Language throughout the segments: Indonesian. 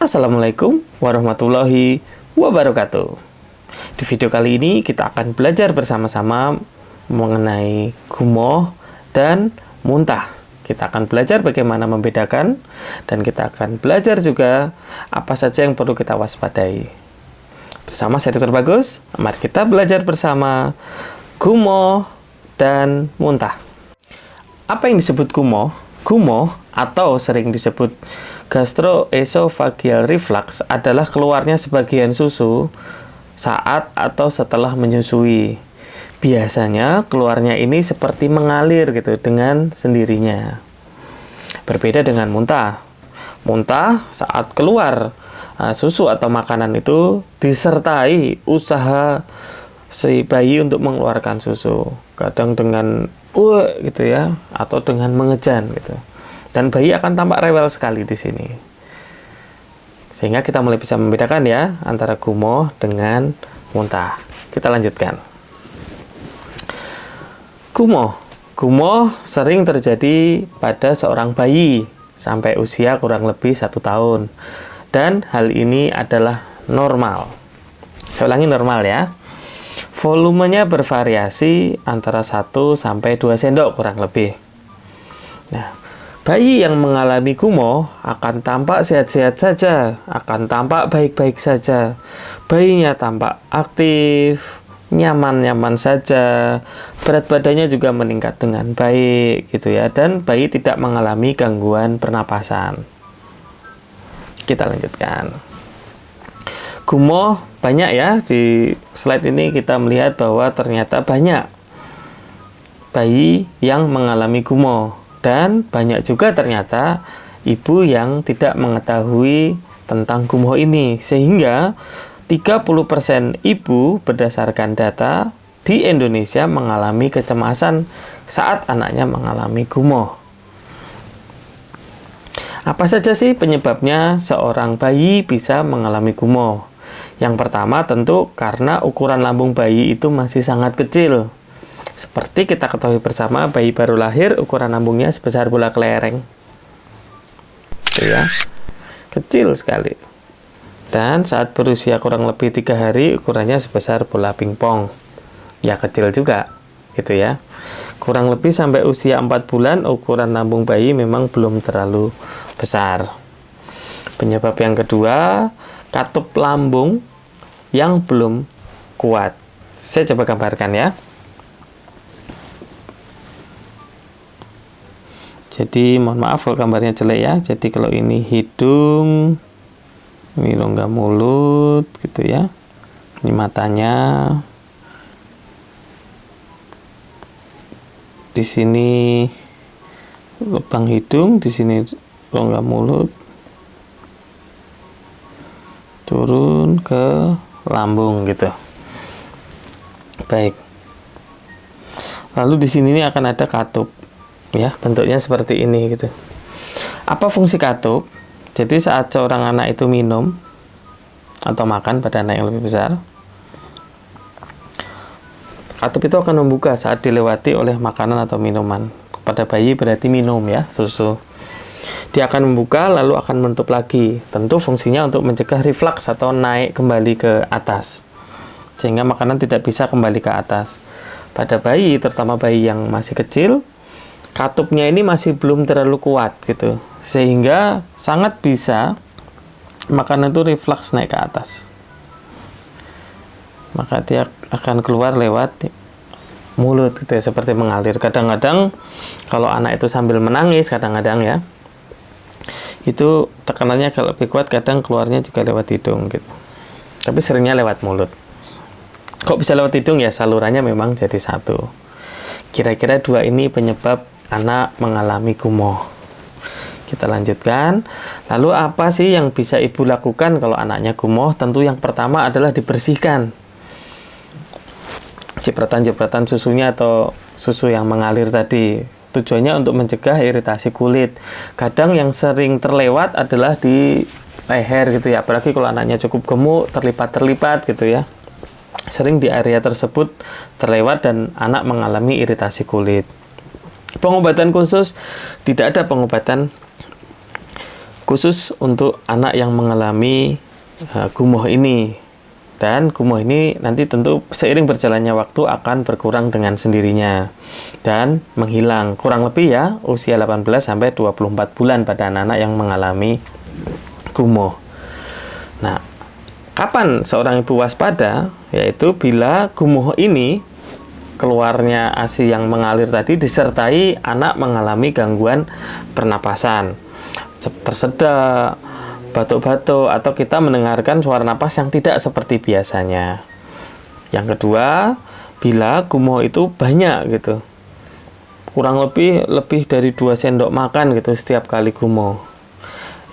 Assalamualaikum warahmatullahi wabarakatuh. Di video kali ini kita akan belajar bersama-sama mengenai gumoh dan muntah. Kita akan belajar bagaimana membedakan dan kita akan belajar juga apa saja yang perlu kita waspadai. Bersama saya Dr. Bagus, mari kita belajar bersama gumoh dan muntah. Apa yang disebut gumoh? Gumoh atau sering disebut gastroesophageal reflux adalah keluarnya sebagian susu saat atau setelah menyusui. Biasanya keluarnya ini seperti mengalir gitu dengan sendirinya. Berbeda dengan muntah. Muntah saat keluar susu atau makanan itu disertai usaha si bayi untuk mengeluarkan susu. Kadang dengan gitu ya, atau dengan mengejan gitu. Dan bayi akan tampak rewel sekali di sini. Sehingga kita mulai bisa membedakan ya antara gumoh dengan muntah. Kita lanjutkan. Gumoh. Gumoh sering terjadi pada seorang bayi sampai usia kurang lebih 1 tahun. Dan hal ini adalah normal. Saya ulangi, normal ya. Volumenya bervariasi antara 1 sampai 2 sendok kurang lebih. Nah, bayi yang mengalami gumoh akan tampak sehat-sehat saja, akan tampak baik-baik saja. Bayinya tampak aktif, nyaman-nyaman saja, berat badannya juga meningkat dengan baik gitu ya, dan bayi tidak mengalami gangguan pernapasan. Kita lanjutkan. Gumoh banyak ya, di slide ini kita melihat bahwa ternyata banyak bayi yang mengalami gumoh. Dan banyak juga ternyata ibu yang tidak mengetahui tentang gumoh ini. Sehingga 30% ibu berdasarkan data di Indonesia mengalami kecemasan saat anaknya mengalami gumoh. Apa saja sih penyebabnya seorang bayi bisa mengalami gumoh? Yang pertama tentu karena ukuran lambung bayi itu masih sangat kecil. Seperti kita ketahui bersama, bayi baru lahir ukuran lambungnya sebesar bola kelereng. Ya, kecil sekali. Dan saat berusia kurang lebih 3 hari ukurannya sebesar bola pingpong. Ya kecil juga, gitu ya. Kurang lebih sampai usia 4 bulan ukuran lambung bayi memang belum terlalu besar. Penyebab yang kedua, katup lambung yang belum kuat. Saya coba gambarkan ya. Jadi mohon maaf kalau gambarnya jelek ya. Jadi kalau ini hidung, ini rongga mulut gitu ya. Ini matanya. Di sini lubang hidung, di sini rongga mulut. Turun ke lambung gitu. Baik. Lalu di sini akan ada katup. Ya, bentuknya seperti ini gitu. Apa fungsi katup? Jadi saat seorang anak itu minum atau makan pada anak yang lebih besar, katup itu akan membuka saat dilewati oleh makanan atau minuman. Pada bayi berarti minum ya, susu. Dia akan membuka lalu akan menutup lagi. Tentu fungsinya untuk mencegah reflux atau naik kembali ke atas. Sehingga makanan tidak bisa kembali ke atas. Pada bayi, terutama bayi yang masih kecil, katupnya ini masih belum terlalu kuat gitu, sehingga sangat bisa makanan itu reflux naik ke atas. Maka dia akan keluar lewat mulut gitu ya, seperti mengalir. Kadang-kadang kalau anak itu sambil menangis, kadang-kadang ya, itu tekanannya kalau lebih kuat, kadang keluarnya juga lewat hidung gitu. Tapi seringnya lewat mulut. Kok bisa lewat hidung ya? Salurannya memang jadi satu. Kira-kira 2 ini penyebab anak mengalami gumoh. Kita lanjutkan. Lalu apa sih yang bisa ibu lakukan kalau anaknya gumoh? Tentu yang pertama adalah dibersihkan. Jepretan-jepretan susunya atau susu yang mengalir tadi. Tujuannya untuk mencegah iritasi kulit. Kadang yang sering terlewat adalah di leher gitu ya. Apalagi kalau anaknya cukup gemuk, terlipat-terlipat gitu ya. Sering di area tersebut terlewat dan anak mengalami iritasi kulit. Pengobatan khusus, tidak ada pengobatan khusus untuk anak yang mengalami gumoh ini. Dan gumoh ini nanti tentu seiring berjalannya waktu akan berkurang dengan sendirinya dan menghilang kurang lebih ya usia 18 sampai 24 bulan pada anak-anak yang mengalami gumoh. Nah, kapan seorang ibu waspada? Yaitu bila gumoh ini keluarnya ASI yang mengalir tadi disertai anak mengalami gangguan pernapasan, tersedak, batuk-batuk, atau kita mendengarkan suara napas yang tidak seperti biasanya. Yang kedua, bila gumoh itu banyak gitu, kurang lebih dari 2 sendok makan gitu setiap kali gumoh.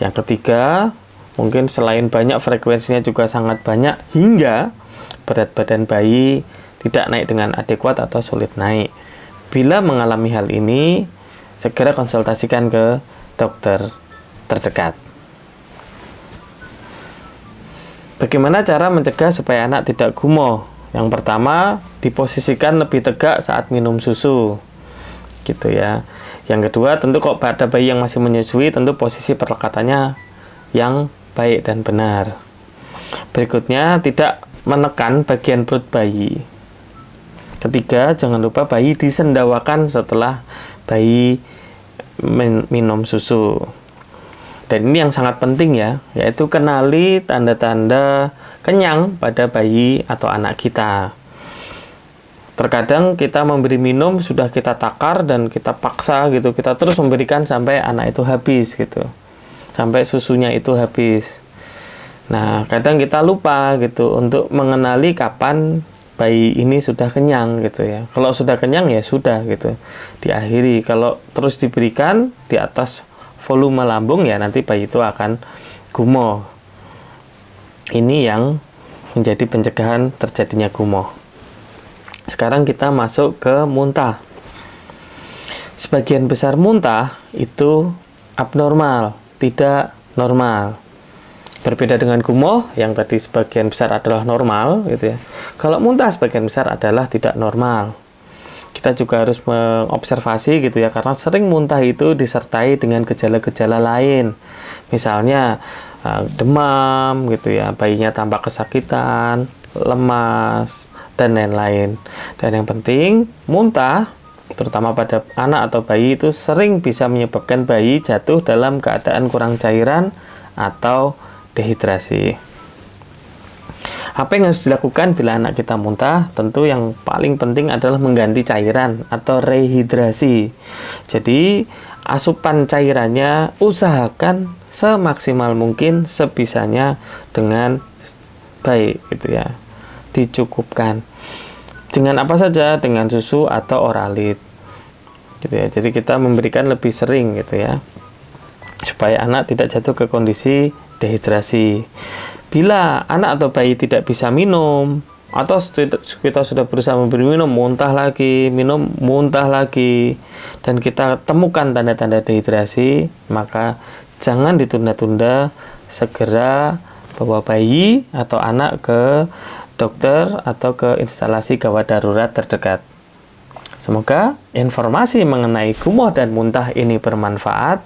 Yang ketiga, mungkin selain banyak, frekuensinya juga sangat banyak hingga berat badan bayi tidak naik dengan adekuat atau sulit naik. Bila mengalami hal ini, segera konsultasikan ke dokter terdekat. Bagaimana cara mencegah supaya anak tidak gumoh? Yang pertama, diposisikan lebih tegak saat minum susu. Gitu ya. Yang kedua, tentu kalau pada bayi yang masih menyusui, tentu posisi perlekatannya yang baik dan benar. Berikutnya, tidak menekan bagian perut bayi. Ketiga, jangan lupa bayi disendawakan setelah bayi minum susu. Dan ini yang sangat penting ya, yaitu kenali tanda-tanda kenyang pada bayi atau anak kita. Terkadang kita memberi minum, sudah kita takar dan kita paksa gitu, kita terus memberikan sampai anak itu habis gitu. Sampai susunya itu habis. Nah, kadang kita lupa gitu untuk mengenali kapan bayi ini sudah kenyang gitu ya. Kalau sudah kenyang ya sudah gitu, diakhiri. Kalau terus diberikan di atas volume lambung ya nanti bayi itu akan gumoh. Ini yang menjadi pencegahan terjadinya gumoh. Sekarang kita masuk ke muntah. Sebagian besar muntah itu abnormal, tidak normal. Berbeda dengan gumoh yang tadi sebagian besar adalah normal gitu ya. Kalau muntah sebagian besar adalah tidak normal. Kita juga harus mengobservasi gitu ya, karena sering muntah itu disertai dengan gejala-gejala lain. Misalnya demam gitu ya, bayinya tampak kesakitan, lemas, dan lain-lain. Dan yang penting, muntah terutama pada anak atau bayi itu sering bisa menyebabkan bayi jatuh dalam keadaan kurang cairan atau dehidrasi. Apa yang harus dilakukan bila anak kita muntah? Tentu yang paling penting adalah mengganti cairan atau rehidrasi. Jadi, asupan cairannya usahakan semaksimal mungkin sebisanya dengan baik gitu ya. Dicukupkan. Dengan apa saja? Dengan susu atau oralit. Gitu ya. Jadi kita memberikan lebih sering gitu ya. Supaya anak tidak jatuh ke kondisi dehidrasi. Bila anak atau bayi tidak bisa minum, atau kita sudah berusaha memberi minum, muntah lagi, minum, muntah lagi, dan kita temukan tanda-tanda dehidrasi, maka jangan ditunda-tunda, segera bawa bayi atau anak ke dokter atau ke instalasi gawat darurat terdekat. Semoga informasi mengenai gumoh dan muntah ini bermanfaat.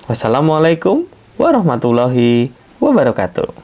Wassalamualaikum warahmatullahi wabarakatuh.